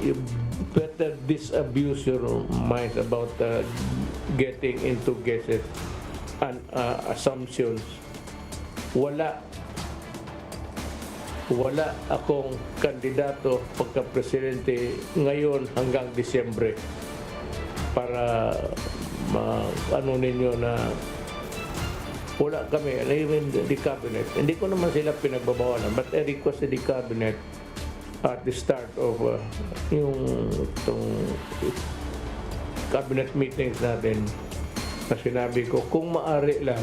you better disabuse your mind about getting into guesses and assumptions. Wala akong kandidato pagka-presidente ngayon hanggang Disyembre para ano ninyo na wala kami, even the cabinet. Hindi ko naman sila pinagbabawalan, but I requested the cabinet at the start of itong cabinet meetings natin na sinabi ko, kung maaari lang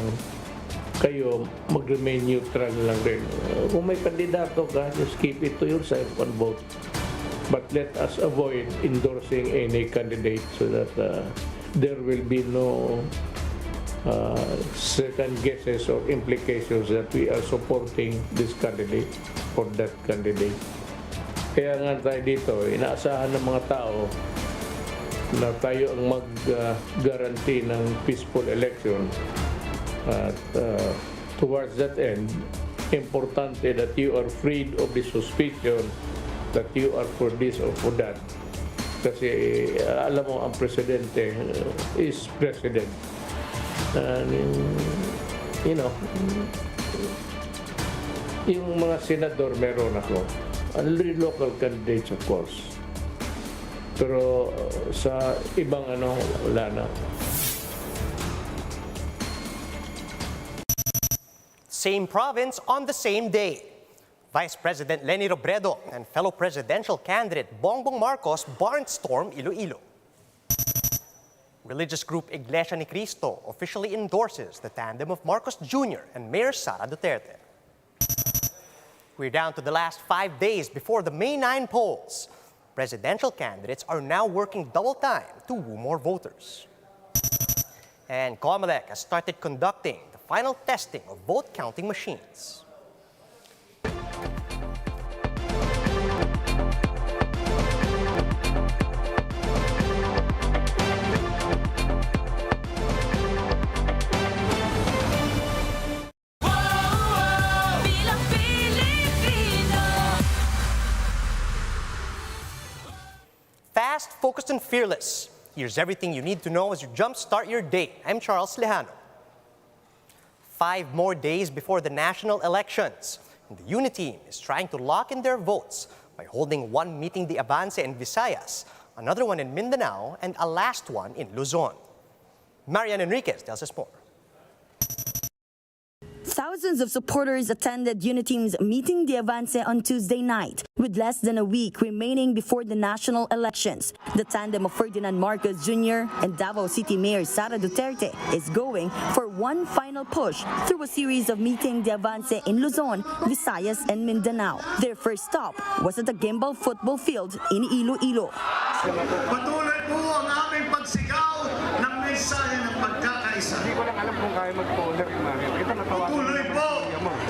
kayo mag-remain neutral lang rin. Kung may kandidato ka, just keep it to yourself and vote. But let us avoid endorsing any candidate so that there will be no certain guesses or implications that we are supporting this candidate or that candidate. Kaya nga tayo dito, inaasahan ng mga tao na tayo ang mag-guarantee ng peaceful election. At towards that end, importante that you are freed of the suspicion that you are for this or for that. Kasi alam mo, ang presidente is president. And, you know, yung mga senador meron ako. Only local candidates, of course. Pero sa ibang wala na. Same province on the same day. Vice President Leni Robredo and fellow presidential candidate Bongbong Marcos barnstorm Iloilo. Religious group Iglesia Ni Cristo officially endorses the tandem of Marcos Jr. and Mayor Sara Duterte. We're down to the last 5 days before the May 9 polls. Presidential candidates are now working double time to woo more voters. And COMELEC has started conducting the final testing of vote counting machines. Fast, focused, and fearless. Here's everything you need to know as you jumpstart your day. I'm Charles Lejano. 5 more days before the national elections, and the UNITEAM is trying to lock in their votes by holding one meeting the Avance in Visayas, another one in Mindanao, and a last one in Luzon. Marian Enriquez tells us more. Thousands of supporters attended UNITEAM's meeting the Avance on Tuesday night. With less than a week remaining before the national elections, the tandem of Ferdinand Marcos Jr. and Davao City Mayor Sara Duterte is going for one final push through a series of meeting the Avance in Luzon, Visayas, and Mindanao. Their first stop was at the Gimbal Football Field in Iloilo. Patuloy po ang aming pagsigaw ng mensahe ng pagkakaisa. Hindi ko lang alam kung kaya mag-folder yung namin. Patuloy po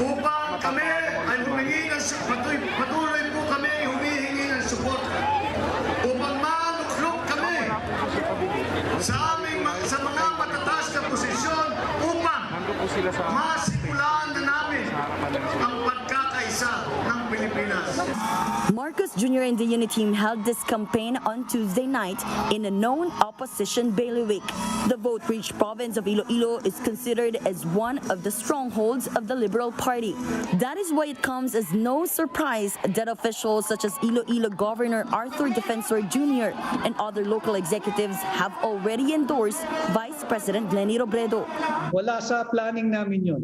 upang kami ay humingi ng patuloy po kami humihingi ng suporta upang maluklok kami sa mga matataas na posisyon upang masimulan na namin ang pagkakaisa ng Pilipinas. Marcos Jr. and the UNITEAM held this campaign on Tuesday night in a known opposition bailiwick. The vote-rich province of Iloilo is considered as one of the strongholds of the Liberal Party. That is why it comes as no surprise that officials such as Iloilo Governor Arthur Defensor Jr. and other local executives have already endorsed Vice President Leni Robredo. Wala sa planning namin yun.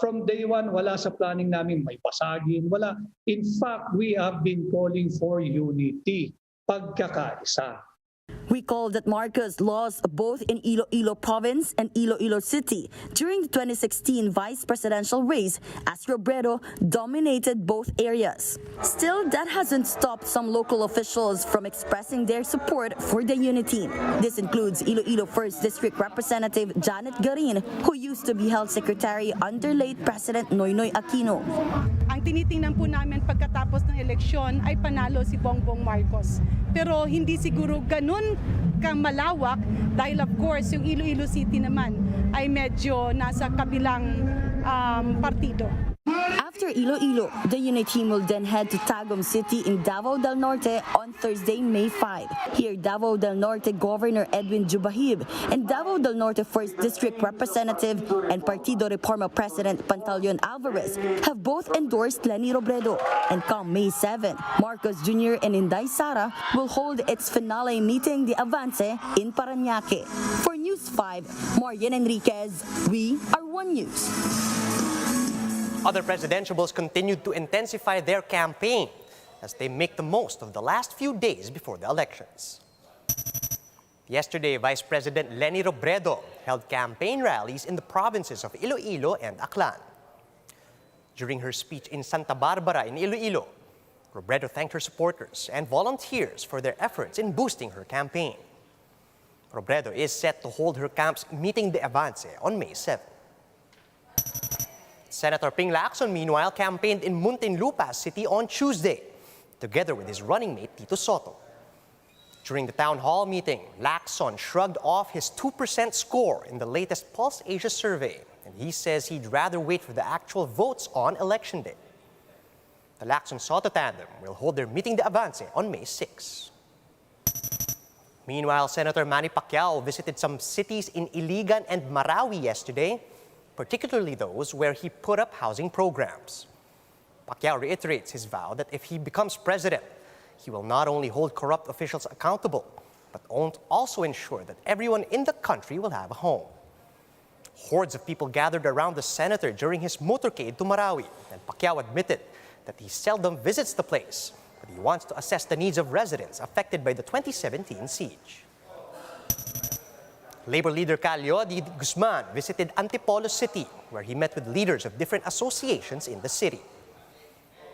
From day one, wala sa planning namin may pasagin, wala. In fact, we have been calling for unity, pagkakaisa. Recall that Marcos lost both in Iloilo Province and Iloilo City during the 2016 vice presidential race as Robredo dominated both areas. Still, that hasn't stopped some local officials from expressing their support for the UNITEAM. This includes Iloilo 1st District Representative Janet Garin, who used to be health secretary under late President Noynoy Aquino. Ang tinitingnan po namin pagkatapos ng eleksyon ay panalo si Bongbong Marcos. Pero hindi siguro ganun kamalawak dahil of course yung Iloilo City naman ay medyo nasa kabilang partido. After Iloilo, the unit team will then head to Tagum City in Davao del Norte on Thursday, May 5. Here, Davao del Norte Governor Edwin Jubahib and Davao del Norte 1st District Representative and Partido Reforma President Pantaleon Alvarez have both endorsed Leni Robredo. And come May 7, Marcos Jr. and Inday Sara will hold its finale meeting, the Avance, in Parañaque. For News 5, Marian Enriquez, we are One News. Other presidentiables continued to intensify their campaign as they make the most of the last few days before the elections. Yesterday, Vice President Leni Robredo held campaign rallies in the provinces of Iloilo and Aklan. During her speech in Santa Barbara in Iloilo, Robredo thanked her supporters and volunteers for their efforts in boosting her campaign. Robredo is set to hold her camp's meeting de Avance on May 7. Senator Ping Lacson, meanwhile, campaigned in Muntinlupa City on Tuesday, together with his running mate Tito Soto. During the town hall meeting, Lacson shrugged off his 2% score in the latest Pulse Asia survey, and he says he'd rather wait for the actual votes on election day. The Lacson-Soto tandem will hold their meeting de Avance on May 6. Meanwhile, Senator Manny Pacquiao visited some cities in Iligan and Marawi yesterday, particularly those where he put up housing programs. Pacquiao reiterates his vow that if he becomes president, he will not only hold corrupt officials accountable, but also ensure that everyone in the country will have a home. Hordes of people gathered around the senator during his motorcade to Marawi, and Pacquiao admitted that he seldom visits the place, but he wants to assess the needs of residents affected by the 2017 siege. Labor leader Calio D. Guzman visited Antipolo City, where he met with leaders of different associations in the city.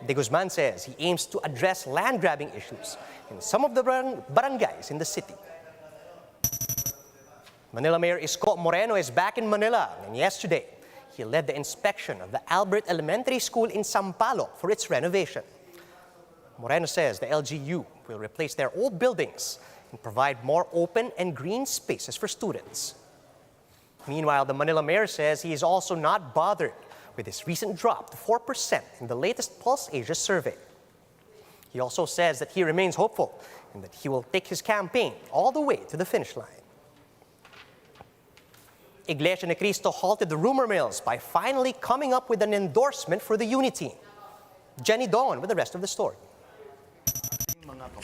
De Guzman says he aims to address land-grabbing issues in some of the barangays in the city. Manila Mayor Isko Moreno is back in Manila, and yesterday, he led the inspection of the Albert Elementary School in Sampaloc for its renovation. Moreno says the LGU will replace their old buildings and provide more open and green spaces for students. Meanwhile, the Manila Mayor says he is also not bothered with his recent drop to 4% in the latest Pulse Asia survey. He also says that he remains hopeful and that he will take his campaign all the way to the finish line. Iglesia Ni Cristo halted the rumor mills by finally coming up with an endorsement for the Unity team. Jenny Don with the rest of the story.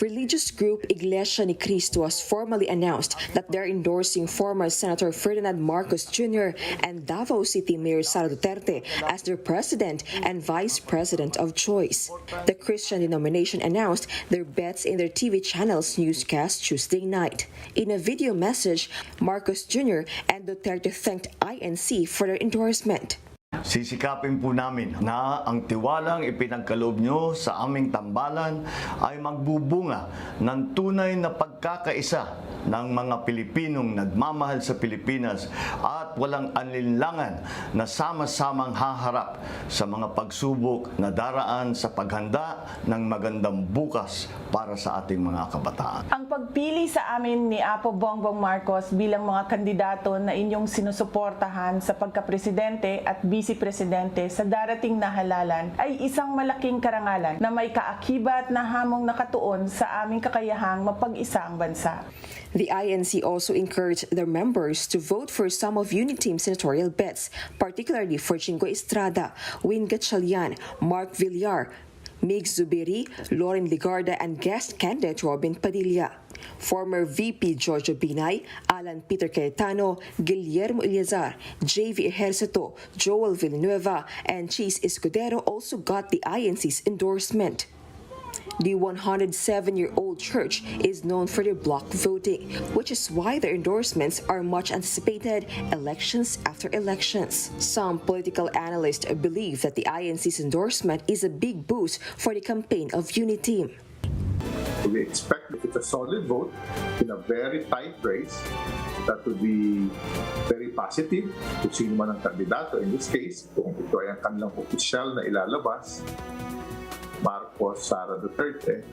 Religious group Iglesia Ni Cristo has formally announced that they're endorsing former Senator Ferdinand Marcos Jr. and Davao City Mayor Sara Duterte as their president and vice president of choice. The Christian denomination announced their bets in their TV channel's newscast Tuesday night. In a video message, Marcos Jr. and Duterte thanked INC for their endorsement. Sisikapin po namin na ang tiwalang ipinagkaloob nyo sa aming tambalan ay magbubunga ng tunay na pagkakaisa ng mga Pilipinong nagmamahal sa Pilipinas at walang alinlangan na sama-samang haharap sa mga pagsubok na daraan sa paghanda ng magandang bukas para sa ating mga kabataan. Ang pagpili sa amin ni Apo Bongbong Marcos bilang mga kandidato na inyong sinusuportahan sa pagkapresidente at vice-presidente sa darating na halalan ay isang malaking karangalan na may kaakibat na hamong nakatuon sa aming kakayahang mapag-isa ang bansa. The INC also encouraged their members to vote for some of Unity Team's senatorial bets, particularly for Chingo Estrada, Win Gatchalian, Mark Villar, Mig Zubiri, Lauren Ligarda, and guest candidate Robin Padilla. Former VP Giorgio Binay, Alan Peter Cayetano, Guillermo Eliazar, JV Ejercito, Joel Villanueva, and Chis Escudero also got the INC's endorsement. The 107-year-old church is known for their block voting, which is why their endorsements are much anticipated elections after elections. Some political analysts believe that the INC's endorsement is a big boost for the campaign of Unity. We expect if it's a solid vote in a very tight race, that would be very positive kung sino man ang kandidato. In this case, kung ito ay ang kanilang opisyal na ilalabas, Marcos, Sara Duterte,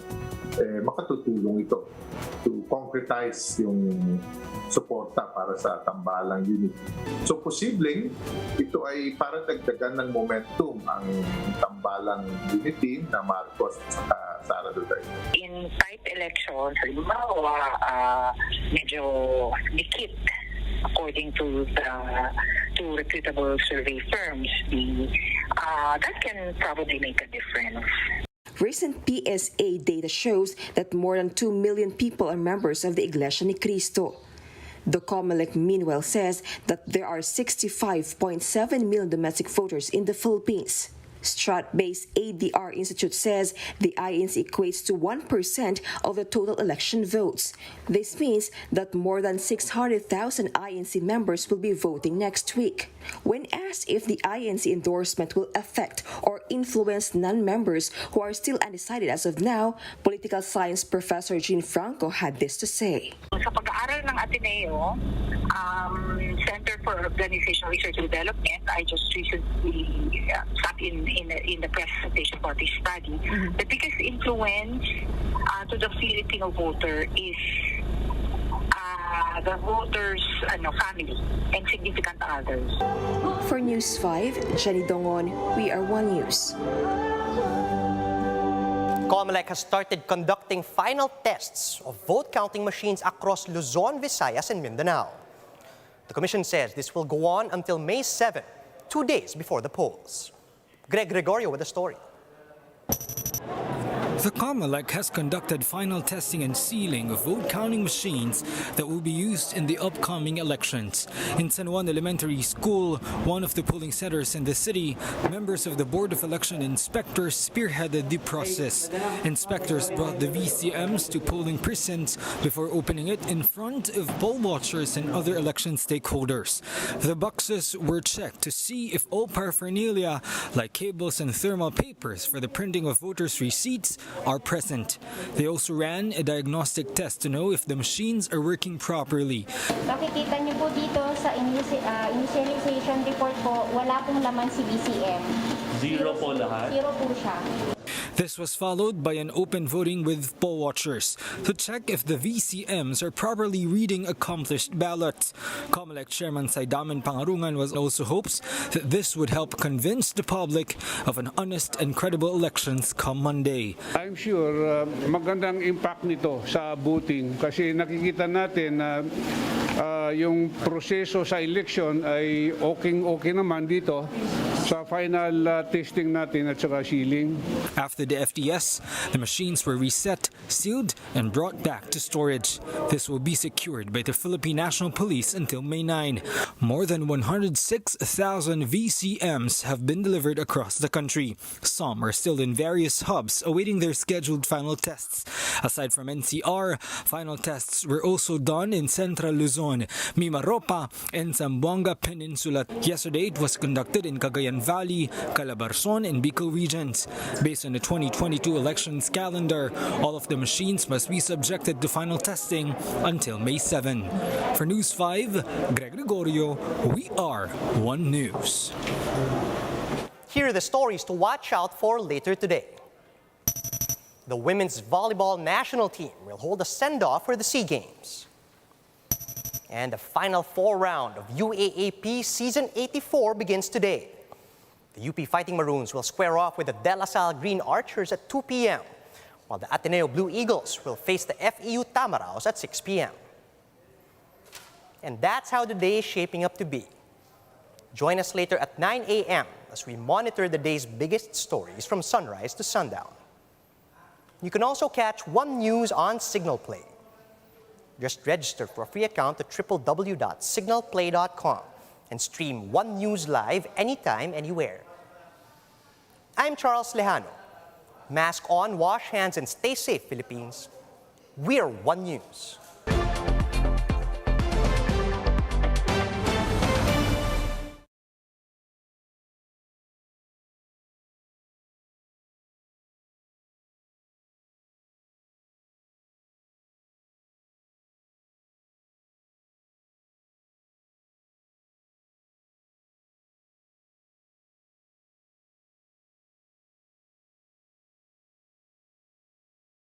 makatutulong ito to concretize yung suporta para sa tambalang unity. So posibleng ito ay para dagdagan ng momentum ang tambalang unity na Marcos at saka Sara Duterte. In tight elections, halimbawa, medyo dikit according to reputable survey firms, that can probably make a difference. Recent PSA data shows that more than 2 million people are members of the Iglesia ni Cristo. The COMELEC meanwhile says that there are 65.7 million domestic voters in the Philippines. Strat-based ADR Institute says the INC equates to 1% of the total election votes. This means that more than 600,000 INC members will be voting next week. When asked if the INC endorsement will affect or influence non-members who are still undecided as of now, political science professor Jean Franco had this to say. Sa pag-aaral ng Ateneo, Center for Organizational Research and Development, I just recently sat in the presentation for this study. The biggest influence to the Filipino voter is the voters' family and significant others. For News 5, Jenny Dongon, We Are One News. COMELEC has started conducting final tests of vote counting machines across Luzon, Visayas, and Mindanao. The Commission says this will go on until May 7, 2 days before the polls. Greg Gregorio with the story. The COMELEC has conducted final testing and sealing of vote counting machines that will be used in the upcoming elections. In San Juan Elementary School, one of the polling centers in the city, members of the Board of Election Inspectors spearheaded the process. Inspectors brought the VCMs to polling precincts before opening it in front of poll watchers and other election stakeholders. The boxes were checked to see if all paraphernalia, like cables and thermal papers for the printing of voters' receipts, are present. They also ran a diagnostic test to know if the machines are working properly. Makikita niyo po dito sa initialization report po, wala pong laman si BCM. Zero po lahat? Zero po siya. This was followed by an open voting with poll watchers to check if the VCMs are properly reading accomplished ballots. COMELEC Chairman Saidaman Pangarungan was also hopes that this would help convince the public of an honest and credible elections come Monday. I'm sure magandang impact nito sa voting kasi nakikita natin na yung proseso sa election ay okay naman dito sa final testing natin at saka sealing. After the FDS, the machines were reset, sealed, and brought back to storage. This will be secured by the Philippine National Police until May 9. More than 106,000 VCMs have been delivered across the country. Some are still in various hubs awaiting their scheduled final tests. Aside from NCR, final tests were also done in Central Luzon, Mimaropa, and Zamboanga Peninsula. Yesterday, it was conducted in Cagayan Valley, Calabarzon, and Bicol regions. Based on the 2022 elections calendar, all of the machines must be subjected to final testing until May 7. For News 5, Greg Gregorio, We Are One News. Here are the stories to watch out for later today. The women's volleyball national team will hold a send-off for the SEA Games. And the final 4 round of UAAP Season 84 begins today. The UP Fighting Maroons will square off with the De La Salle Green Archers at 2 p.m., while the Ateneo Blue Eagles will face the FEU Tamaraos at 6 p.m. And that's how the day is shaping up to be. Join us later at 9 a.m. as we monitor the day's biggest stories from sunrise to sundown. You can also catch One News on Signal Play. Just register for a free account at www.signalplay.com and stream One News live anytime, anywhere. I'm Charles Lejano. Mask on, wash hands, and stay safe, Philippines. We're One News.